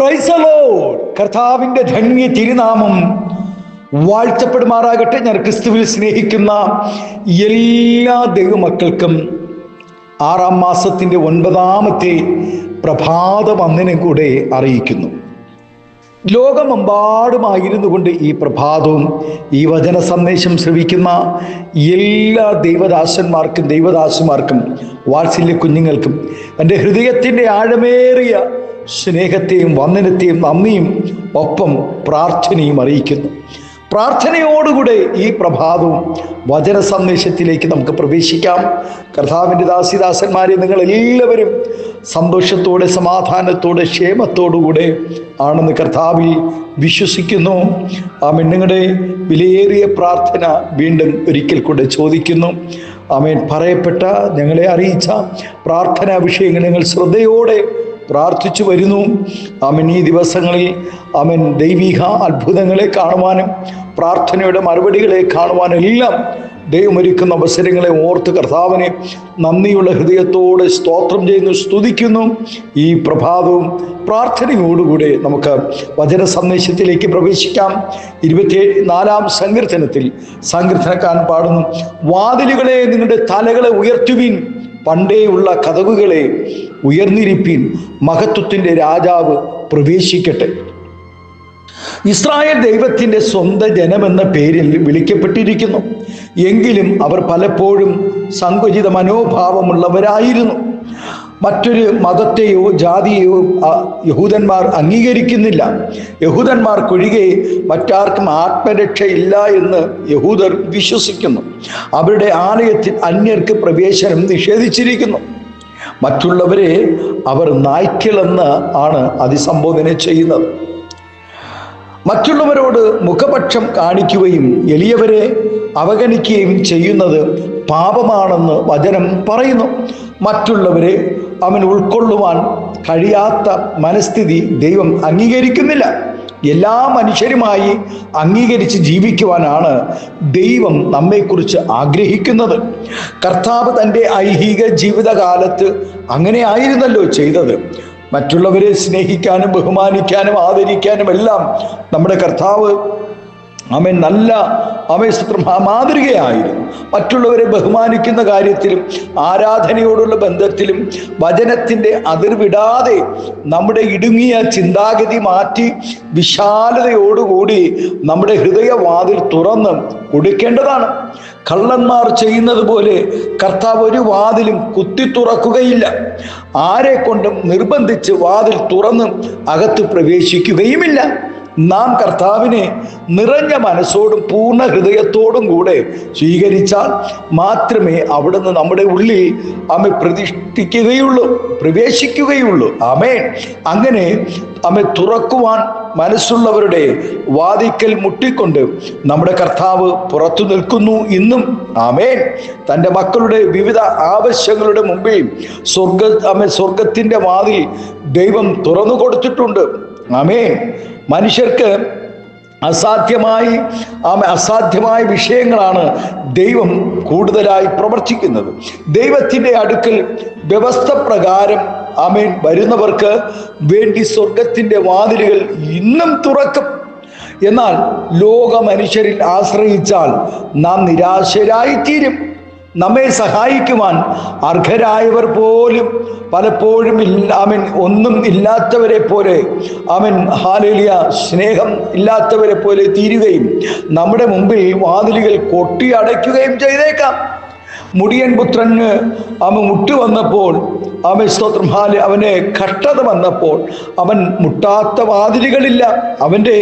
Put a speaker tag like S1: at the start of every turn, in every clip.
S1: Praise the Lord. കർത്താവിന്റെ ധന്യ തിരുനാമം വാഴ്ത്തപ്പെടുമാറാകട്ടെ. ഞാൻ ക്രിസ്തുവിൽ സ്നേഹിക്കുന്ന എല്ലാ ദൈവമക്കൾക്കും 6-ാം മാസത്തിന്റെ 9-ാമത്തെ പ്രഭാത വന്ദനം കൂടെ അറിയിക്കുന്നു. ലോകമെമ്പാടുമായിരുന്നു കൊണ്ട് ഈ പ്രഭാതവും ഈ വചന സന്ദേശം ശ്രവിക്കുന്ന എല്ലാ ദൈവദാസന്മാർക്കും ദൈവദാസിമാർക്കും വാത്സല്യ കുഞ്ഞുങ്ങൾക്കും എൻ്റെ ഹൃദയത്തിൻ്റെ ആഴമേറിയ സ്നേഹത്തെയും വന്ദനത്തെയും നന്ദിയും ഒപ്പം പ്രാർത്ഥനയും അറിയിക്കുന്നു. പ്രാർത്ഥനയോടുകൂടെ ഈ പ്രഭാതവും വചന സന്ദേശത്തിലേക്ക് നമുക്ക് പ്രവേശിക്കാം. കർത്താവിൻ്റെ ദാസിദാസന്മാരെ, നിങ്ങൾ എല്ലാവരും സന്തോഷത്തോടെ സമാധാനത്തോടെ ക്ഷേമത്തോടുകൂടെ ആണെന്ന് കർത്താവിൽ വിശ്വസിക്കുന്നു. ആമേൻ. നിങ്ങളുടെ വിലയേറിയ പ്രാർത്ഥന വീണ്ടും ഒരിക്കൽ കൂടെ ചോദിക്കുന്നു. ആമേൻ. പറയപ്പെട്ട ഞങ്ങളെ അറിയിച്ച പ്രാർത്ഥനാ വിഷയങ്ങൾ നിങ്ങൾ ശ്രദ്ധയോടെ പ്രാർത്ഥിച്ചു വരുന്നു. ആമേൻ. ഈ ദിവസങ്ങളിൽ ആമേൻ ദൈവിക അത്ഭുതങ്ങളെ കാണുവാനും പ്രാർത്ഥനയുടെ മറുപടികളെ കാണുവാനും എല്ലാം ദൈവമൊരുക്കുന്ന അവസരങ്ങളെ ഓർത്ത് കർത്താവിനെ നന്ദിയുള്ള ഹൃദയത്തോടെ സ്തോത്രം ചെയ്യുന്നു, സ്തുതിക്കുന്നു. ഈ പ്രഭാതവും പ്രാർത്ഥനയോടുകൂടെ നമുക്ക് വചന സന്ദേശത്തിലേക്ക് പ്രവേശിക്കാം. 24-ാം സങ്കീർത്തനത്തിൽ സങ്കീർത്തനക്കാരൻ പാടുന്നു: വാതിലുകളെ നിങ്ങളുടെ തലകളെ ഉയർത്തുവിൻ, പണ്ടേയുള്ള കതകുകളെ ഉയർന്നിരിപ്പിൻ, മഹത്വത്തിൻ്റെ രാജാവ് പ്രവേശിക്കട്ടെ. ഇസ്രായേൽ ദൈവത്തിൻ്റെ സ്വന്തം ജനമെന്ന പേരിൽ വിളിക്കപ്പെട്ടിരിക്കുന്നു. എങ്കിലും അവർ പലപ്പോഴും സങ്കുചിത മനോഭാവമുള്ളവരായിരുന്നു. മറ്റൊരു മതത്തെയോ ജാതിയെയോ യഹൂദന്മാർ അംഗീകരിക്കുന്നില്ല. യഹൂദന്മാർക്കൊഴികെ മറ്റാർക്കും ആത്മരക്ഷയില്ല എന്ന് യഹൂദർ വിശ്വസിക്കുന്നു. അവരുടെ ആലയത്തിൽ അന്യർക്ക് പ്രവേശനം നിഷേധിച്ചിരിക്കുന്നു. മറ്റുള്ളവരെ അവർ നായ്ക്കളെന്ന് ആണ് അഭിസംബോധന ചെയ്യുന്നത്. മറ്റുള്ളവരോട് മുഖപക്ഷം കാണിക്കുകയും എളിയവരെ അവഗണിക്കുകയും ചെയ്യുന്നത് പാപമാണെന്ന് വചനം പറയുന്നു. മറ്റുള്ളവരെ അവൻ ഉൾക്കൊള്ളുവാൻ കഴിയാത്ത മനസ്ഥിതി ദൈവം അംഗീകരിക്കുന്നില്ല. എല്ലാ മനുഷ്യരുമായി അംഗീകരിച്ച് ജീവിക്കുവാനാണ് ദൈവം നമ്മെക്കുറിച്ച് ആഗ്രഹിക്കുന്നത്. കർത്താവ് തൻ്റെ ഐഹിക ജീവിതകാലത്ത് അങ്ങനെ ആയിരുന്നല്ലോ ചെയ്തത്. മറ്റുള്ളവരെ സ്നേഹിക്കാനും ബഹുമാനിക്കാനും ആദരിക്കാനും എല്ലാം നമ്മുടെ കർത്താവ് നല്ല മാതൃകയായിരുന്നു. മറ്റുള്ളവരെ ബഹുമാനിക്കുന്ന കാര്യത്തിലും ആരാധനയോടുള്ള ബന്ധത്തിലും വചനത്തിൻ്റെ അതിർവിടാതെ നമ്മുടെ ഇടുങ്ങിയ ചിന്താഗതി മാറ്റി വിശാലതയോടുകൂടി നമ്മുടെ ഹൃദയവാതിൽ തുറന്ന് കൊടുക്കേണ്ടതാണ്. കള്ളന്മാർ ചെയ്യുന്നത് പോലെ കർത്താവ് ഒരു വാതിലും കുത്തി തുറക്കുകയില്ല. ആരെ കൊണ്ടും നിർബന്ധിച്ച് വാതിൽ തുറന്ന് അകത്ത് പ്രവേശിക്കുകയുമില്ല. നാം കർത്താവിനെ നിറഞ്ഞ മനസ്സോടും പൂർണ്ണ ഹൃദയത്തോടും കൂടെ സ്വീകരിച്ചാൽ മാത്രമേ അവിടുന്ന് നമ്മുടെ ഉള്ളിൽ പ്രവേശിക്കുകയുള്ളൂ. ആമേൻ. അങ്ങനെ തുറക്കുവാൻ മനസ്സുള്ളവരുടെ വാതിക്കൽ മുട്ടിക്കൊണ്ട് നമ്മുടെ കർത്താവ് പുറത്തു നിൽക്കുന്നു ഇന്നും. ആമേൻ. തൻ്റെ മക്കളുടെ വിവിധ ആവശ്യങ്ങളുടെ മുമ്പിൽ സ്വർഗത്തിൻ്റെ വാതിൽ ദൈവം തുറന്നു കൊടുത്തിട്ടുണ്ട്. ആമേൻ. മനുഷ്യർക്ക് അസാധ്യമായ വിഷയങ്ങളാണ് ദൈവം കൂടുതലായി പ്രവർത്തിക്കുന്നത്. ദൈവത്തിൻ്റെ അടുക്കൽ വ്യവസ്ഥ പ്രകാരം വരുന്നവർക്ക് വേണ്ടി സ്വർഗത്തിൻ്റെ വാതിലുകൾ ഇന്നും തുറക്കും. എന്നാൽ ലോക മനുഷ്യരിൽ ആശ്രയിച്ചാൽ നാം നിരാശരായിത്തീരും. നമ്മെ സഹായിക്കുവാൻ അർഹരായവർ പോലും പലപ്പോഴും ഒന്നും ഇല്ലാത്തവരെ പോലെ ഹല്ലേലൂയ സ്നേഹം ഇല്ലാത്തവരെ പോലെ തീരുകയും നമ്മുടെ മുമ്പിൽ വാതിലുകൾ കൊട്ടിയടയ്ക്കുകയും ചെയ്തേക്കാം. മുടിയൻ പുത്രന് മുട്ട് വന്നപ്പോൾ സ്തോത്രം അവന് കഷ്ടത വന്നപ്പോൾ അവൻ മുട്ടാത്ത വാതിലുകളില്ല. അവൻ്റെ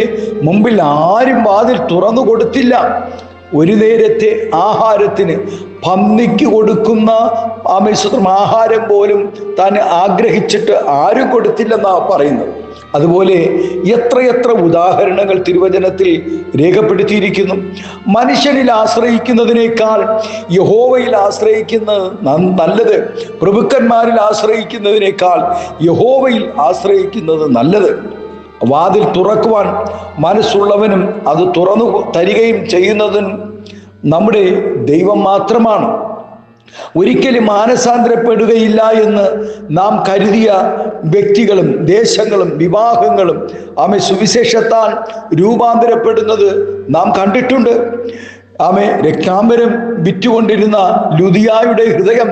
S1: മുമ്പിൽ ആരും വാതിൽ തുറന്നു കൊടുത്തില്ല. ഒരു നേരത്തെ ആഹാരത്തിന് പന്നിക്ക് കൊടുക്കുന്ന ആഹാരം പോലും താൻ ആഗ്രഹിച്ചിട്ട് ആരും കൊടുത്തില്ലെന്നാണ് പറയുന്നത്. അതുപോലെ എത്രയെത്ര ഉദാഹരണങ്ങൾ തിരുവചനത്തിൽ രേഖപ്പെടുത്തിയിരിക്കുന്നു. മനുഷ്യനിൽ ആശ്രയിക്കുന്നതിനേക്കാൾ യഹോവയിൽ ആശ്രയിക്കുന്നത് നല്ലത്. പ്രഭുക്കന്മാരിൽ ആശ്രയിക്കുന്നതിനേക്കാൾ യഹോവയിൽ ആശ്രയിക്കുന്നത് നല്ലത്. വാതിൽ തുറക്കുവാൻ മനസ്സുള്ളവനും അത് തുറന്നു തരികയും ചെയ്യുന്നതിനും നമ്മുടെ ദൈവം മാത്രമാണ്. ഒരിക്കലും മാനസാന്തരപ്പെടുകയില്ല എന്ന് നാം കരുതിയ വ്യക്തികളും ദേശങ്ങളും വിവാഹങ്ങളും സുവിശേഷത്താൽ രൂപാന്തരപ്പെടുന്നത് നാം കണ്ടിട്ടുണ്ട്. രക്താംബരം വിറ്റുകൊണ്ടിരുന്ന ലുദിയായുടെ ഹൃദയം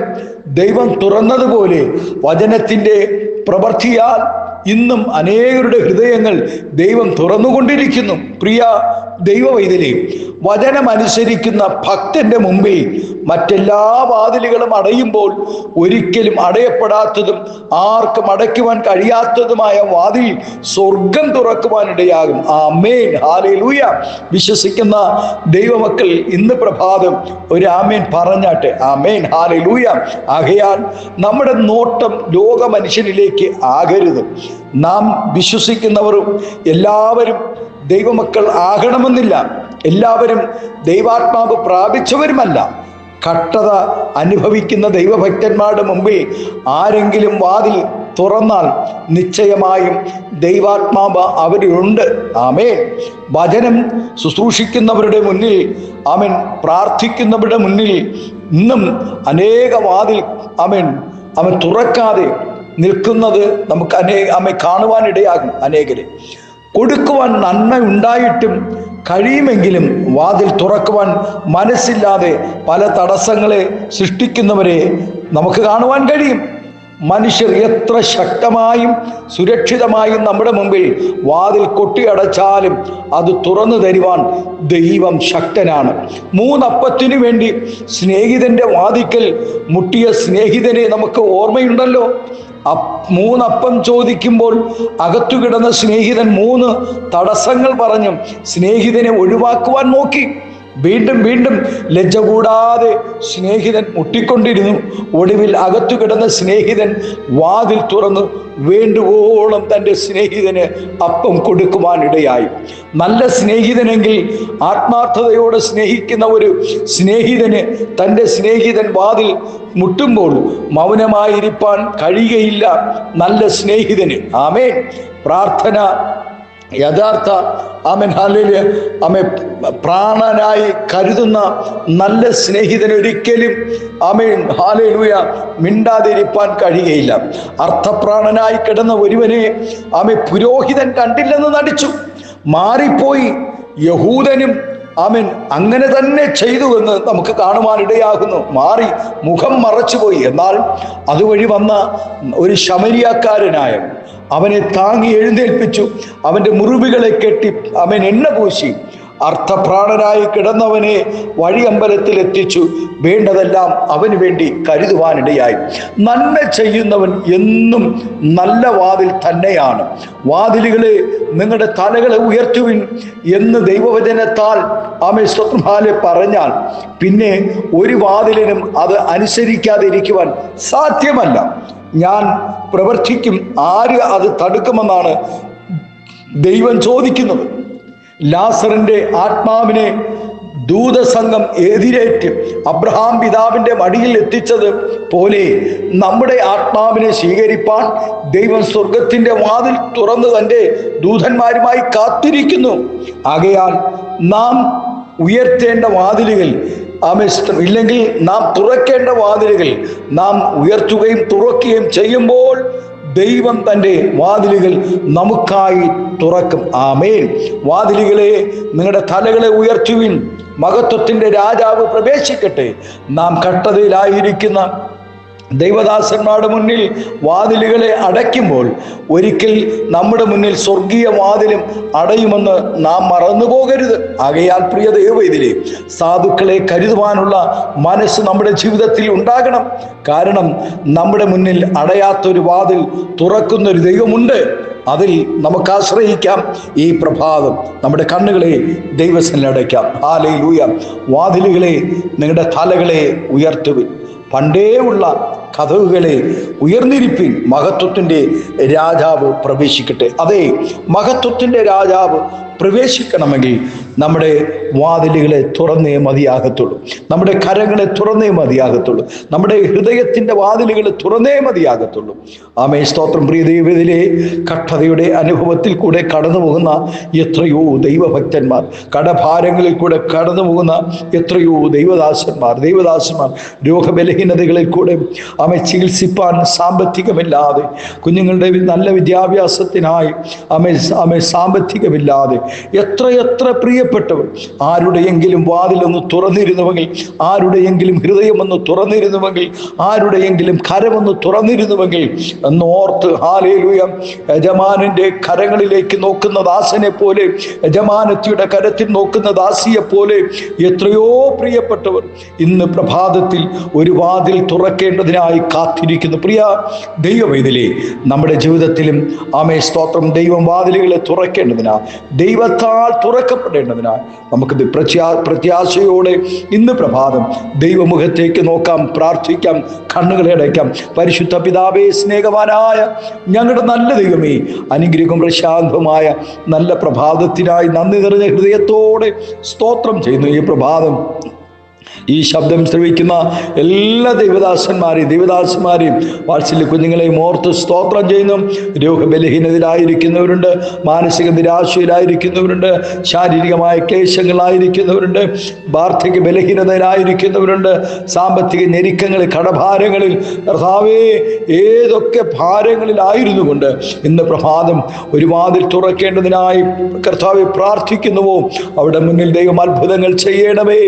S1: ദൈവം തുറന്നതുപോലെ വചനത്തിൻ്റെ പ്രവൃത്തിയാൽ ഇന്നും അനേകരുടെ ഹൃദയങ്ങൾ ദൈവം തുറന്നുകൊണ്ടിരിക്കുന്നു. പ്രിയ ദൈവവൈതലേ, വചനമനുസരിക്കുന്ന ഭക്തന്റെ മുമ്പിൽ മറ്റെല്ലാ വാതിലുകളും അടയുമ്പോൾ ഒരിക്കലും അടയപ്പെടാത്തതും ആർക്കും അടയ്ക്കുവാൻ കഴിയാത്തതുമായ വാതിൽ സ്വർഗം തുറക്കുവാനിടയാകും. ആമേൻ, ഹല്ലേലൂയ. വിശ്വസിക്കുന്ന ദൈവമക്കൾ ഇന്ന് പ്രഭാതം ഒരു ആമേൻ പറഞ്ഞാട്ടെ. ആമേൻ, ഹല്ലേലൂയ. ആകയാൽ നമ്മുടെ നോട്ടം ലോക മനുഷ്യനിലേക്ക് ആകരുത്. നാം വിശ്വസിക്കുന്നവരും എല്ലാവരും ദൈവമക്കൾ ആകണമെന്നില്ല. എല്ലാവരും ദൈവാത്മാവ് പ്രാപിച്ചവരുമല്ല. കഷ്ടത അനുഭവിക്കുന്ന ദൈവഭക്തന്മാരുടെ മുമ്പിൽ ആരെങ്കിലും വാതിൽ തുറന്നാൽ നിശ്ചയമായും ദൈവാത്മാവ് അവരിലുണ്ട്. ആമേൻ. വചനം ശുശ്രൂഷിക്കുന്നവരുടെ മുന്നിൽ, ആമേൻ, പ്രാർത്ഥിക്കുന്നവരുടെ മുന്നിൽ ഇന്നും അനേക വാതിൽ അവൻ തുറക്കാതെ നിൽക്കുന്നത് നമുക്ക് കാണുവാനിടയാകും. അനേകരെ കൊടുക്കുവാൻ നന്മ ഉണ്ടായിട്ടും കഴിയുമെങ്കിലും വാതിൽ തുറക്കുവാൻ മനസ്സില്ലാതെ പല തടസ്സങ്ങളെ സൃഷ്ടിക്കുന്നവരെ നമുക്ക് കാണുവാൻ കഴിയും. മനുഷ്യർ എത്ര ശക്തമായും സുരക്ഷിതമായും നമ്മുടെ മുമ്പിൽ വാതിൽ കൊട്ടിയടച്ചാലും അത് തുറന്നു തരുവാൻ ദൈവം ശക്തനാണ്. 3 അപ്പത്തിനു വേണ്ടി സ്നേഹിതന്റെ വാതിക്കൽ മുട്ടിയ സ്നേഹിതനെ നമുക്ക് ഓർമ്മയുണ്ടല്ലോ. 3 അപ്പം ചോദിക്കുമ്പോൾ അകത്തു കിടന്ന സ്നേഹിതൻ 3 തടസ്സങ്ങൾ പറഞ്ഞു സ്നേഹിതനെ ഒഴിവാക്കുവാൻ നോക്കി. വീണ്ടും വീണ്ടും ലജ്ജ കൂടാതെ സ്നേഹിതൻ മുട്ടിക്കൊണ്ടിരുന്നു. ഒടുവിൽ അകത്തു കിടന്ന സ്നേഹിതൻ വാതിൽ തുറന്നു വേണ്ടുവോളം തൻ്റെ സ്നേഹിതന് അപ്പം കൊടുക്കുവാനിടയായി. നല്ല സ്നേഹിതനെങ്കിൽ, ആത്മാർത്ഥതയോടെ സ്നേഹിക്കുന്ന ഒരു സ്നേഹിതന് തൻ്റെ സ്നേഹിതൻ വാതിൽ മുട്ടുമ്പോൾ മൗനമായിരിക്കാൻ കഴിയുകയില്ല നല്ല സ്നേഹിതന്. ആമേൻ. പ്രാർത്ഥന യഥാർത്ഥ പ്രാണനായി കരുതുന്ന നല്ല സ്നേഹിതൻ ഒരിക്കലും മിണ്ടാതിരിപ്പാൻ കഴിയുകയില്ല. അർത്ഥപ്രാണനായി കിടന്ന ഒരുവനെ പുരോഹിതൻ കണ്ടില്ലെന്ന് നടിച്ചു മാറിപ്പോയി. യഹൂദനും അങ്ങനെ തന്നെ ചെയ്തു എന്ന് നമുക്ക് കാണുവാനിടയാകുന്നു. മാറി മുഖം മറച്ചുപോയി. എന്നാൽ അതുവഴി വന്ന ഒരു ശമരിയാക്കാരനായ അവനെ താങ്ങി എഴുന്നേൽപ്പിച്ചു. അവൻ്റെ മുറിവുകളെ കെട്ടി എണ്ണ പൂശി അർത്ഥപ്രാണനായി കിടന്നവനെ വഴിയമ്പലത്തിൽ എത്തിച്ചു. വേണ്ടതെല്ലാം അവന് വേണ്ടി കരുതുവാനിടയായി. നന്മ ചെയ്യുന്നവൻ എന്നും നല്ല വാതിൽ തന്നെയാണ്. വാതിലുകളെ നിങ്ങളുടെ തലകളെ ഉയർത്തുവിൻ എന്ന് ദൈവവചനത്താൽ സ്വത്രം പറഞ്ഞാൽ പിന്നെ ഒരു വാതിലിനും അത് അനുസരിക്കാതിരിക്കുവാൻ സാധ്യമല്ല. ഞാൻ പ്രവർത്തിക്കും, ആര് അത് തടുക്കുമെന്നാണ് ദൈവം ചോദിക്കുന്നത്. ലാസറിന്റെ ആത്മാവിനെ ദൂതസംഘം എതിരേറ്റ് അബ്രഹാം പിതാവിന്റെ മടിയിൽ എത്തിച്ചത് പോലെ നമ്മുടെ ആത്മാവിനെ സ്വീകരിപ്പാൻ ദൈവം സ്വർഗത്തിന്റെ വാതിൽ തുറന്ന് തൻ്റെ ദൂതന്മാരുമായി കാത്തിരിക്കുന്നു. ആകയാൽ നാം ഉയർത്തേണ്ട വാതിലുകൾ ഇല്ലെങ്കിൽ നാം തുറക്കേണ്ട വാതിലുകൾ നാം ഉയർത്തുകയും തുറക്കുകയും ചെയ്യുമ്പോൾ ദൈവം തൻ്റെ വാതിലുകൾ നമുക്കായി തുറക്കും. ആമേൻ. വാതിലുകളെ നിങ്ങളുടെ തലകളെ ഉയർത്തുവിൻ, മഹത്വത്തിൻ്റെ രാജാവ് പ്രവേശിക്കട്ടെ. നാം കഷ്ടതയിലായിരിക്കുന്ന ദൈവദാസന്മാരുടെ മുന്നിൽ വാതിലുകളെ അടയ്ക്കുമ്പോൾ ഒരിക്കൽ നമ്മുടെ മുന്നിൽ സ്വർഗീയ വാതിലും അടയുമെന്ന് നാം മറന്നു പോകരുത്. ആകയാൽ പ്രിയ ദൈവവൈതലേ, സാധുക്കളെ കരുതുവാനുള്ള മനസ്സ് നമ്മുടെ ജീവിതത്തിൽ ഉണ്ടാകണം. കാരണം നമ്മുടെ മുന്നിൽ അടയാത്തൊരു വാതിൽ തുറക്കുന്നൊരു ദൈവമുണ്ട്. അതിൽ നമുക്ക് ആശ്രയിക്കാം. ഈ പ്രഭാതം നമ്മുടെ കണ്ണുകളെ ദൈവസന്നിധിയിൽ അടയ്ക്കാം. ഹല്ലേലൂയ. വാതിലുകളെ നിങ്ങളുടെ തലകളെ ഉയർത്തുവിൻ, പണ്ടേ ഉള്ള കതകുകളെ ഉയർന്നിരിപ്പിൻ, മഹത്വത്തിൻ്റെ രാജാവ് പ്രവേശിക്കട്ടെ. അതെ, മഹത്വത്തിൻ്റെ രാജാവ് പ്രവേശിക്കണമെങ്കിൽ നമ്മുടെ വാതിലുകളെ തുറന്നേ മതിയാകത്തുള്ളൂ. നമ്മുടെ കരങ്ങളെ തുറന്നേ മതിയാകത്തുള്ളൂ. നമ്മുടെ ഹൃദയത്തിൻ്റെ വാതിലുകളെ തുറന്നേ മതിയാകത്തുള്ളൂ. ആമേൻ, സ്തോത്രം. പ്രിയ ദൈവത്തിലെ കഷ്ടതയുടെ അനുഭവത്തിൽ കൂടെ കടന്നു പോകുന്ന എത്രയോ ദൈവഭക്തന്മാർ, കടഭാരങ്ങളിൽ കൂടെ കടന്നു പോകുന്ന എത്രയോ ദൈവദാസന്മാർ രോഗബലഹീനതകളിൽ കൂടെ ചികിത്സിപ്പാൻ സാമ്പത്തികമില്ലാതെ, കുഞ്ഞുങ്ങളുടെ നല്ല വിദ്യാഭ്യാസത്തിനായി സാമ്പത്തികമില്ലാതെ എത്ര പ്രിയപ്പെട്ടവർ ആരുടെയെങ്കിലും വാതിലൊന്ന് തുറന്നിരുന്നുവെങ്കിൽ, ആരുടെയെങ്കിലും ഹൃദയമൊന്ന് തുറന്നിരുന്നുവെങ്കിൽ, ആരുടെയെങ്കിലും കരമൊന്ന് തുറന്നിരുന്നുവെങ്കിൽ എന്നോർത്ത് ഹല്ലേലൂയ. യജമാനന്റെ കരങ്ങളിലേക്ക് നോക്കുന്ന ദാസനെ പോലെ, യജമാനത്തിയുടെ കരത്തിൽ നോക്കുന്ന ദാസിയെ പോലെ എത്രയോ പ്രിയപ്പെട്ടവർ ഇന്ന് പ്രഭാതത്തിൽ ഒരു വാതിൽ തുറക്കേണ്ടതിനായി കാത്തിരിക്കുന്നു. പ്രിയ ദൈവവേദിലെ നമ്മുടെ ജീവിതത്തിലും സ്തോത്രം, ദൈവം വാതിലുകളെ തുറക്കേണ്ടതിനാ, ദൈവത്താൽ തുറക്കപ്പെടേണ്ടതിനാ നമുക്ക് പ്രത്യാശയോടെ ഇന്ന് പ്രഭാതം ദൈവമുഖത്തേക്ക് നോക്കാം, പ്രാർത്ഥിക്കാം, കണ്ണുകളെ അടയ്ക്കാം. പരിശുദ്ധ പിതാവേ, സ്നേഹവാനായ ഞങ്ങളുടെ നല്ല ദൈവമേ, അനുഗ്രഹവും പ്രശാന്തവുമായ നല്ല പ്രഭാതത്തിനായി നന്ദി നിറഞ്ഞ ഹൃദയത്തോടെ സ്തോത്രം ചെയ്യുന്നു. ഈ പ്രഭാതം ഈ ശബ്ദം ശ്രവിക്കുന്ന എല്ലാ ദൈവദാസന്മാരെയും വാത്സല്യ കുഞ്ഞുങ്ങളെയും ഓർത്ത് സ്തോത്രം ചെയ്യുന്നു. രോഗബലഹീനതയിലായിരിക്കുന്നവരുണ്ട്, മാനസിക നിരാശയിലായിരിക്കുന്നവരുണ്ട്, ശാരീരികമായ ക്ലേശങ്ങളായിരിക്കുന്നവരുണ്ട്, വാർദ്ധക്യ ബലഹീനതയിലായിരിക്കുന്നവരുണ്ട്, സാമ്പത്തിക ഞെരുക്കങ്ങളിൽ, കടഭാരങ്ങളിൽ, കർത്താവേ ഏതൊക്കെ ഭാരങ്ങളിലായിരുന്നു കൊണ്ട് ഇന്ന് പ്രഭാതം ഒരു വാതിൽ തുറക്കേണ്ടതിനായി കർത്താവെ പ്രാർത്ഥിക്കുന്നുവോ അവിടെ മുന്നിൽ ദൈവം അത്ഭുതങ്ങൾ ചെയ്യണമേ.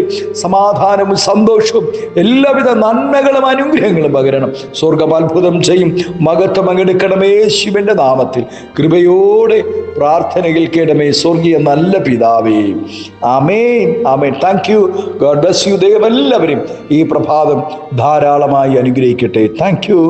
S1: സമാധാനവും സന്തോഷവും എല്ലാവിധ നന്മകളും അനുഗ്രഹങ്ങളും പകരണം. സ്വർഗ്ഗം അത്ഭുതം ചെയ്യും. മഹത്വം പങ്കെടുക്കണമേ യേശുവിന്റെ നാമത്തിൽ. കൃപയോടെ പ്രാർത്ഥന കേൾക്കണമേ സ്വർഗീയ നല്ല പിതാവേ. ആമേൻ, ആമേൻ. Thank you. God bless you. ദൈവം എല്ലാവരും ഈ പ്രഭാതം ധാരാളമായി അനുഗ്രഹിക്കട്ടെ. Thank U.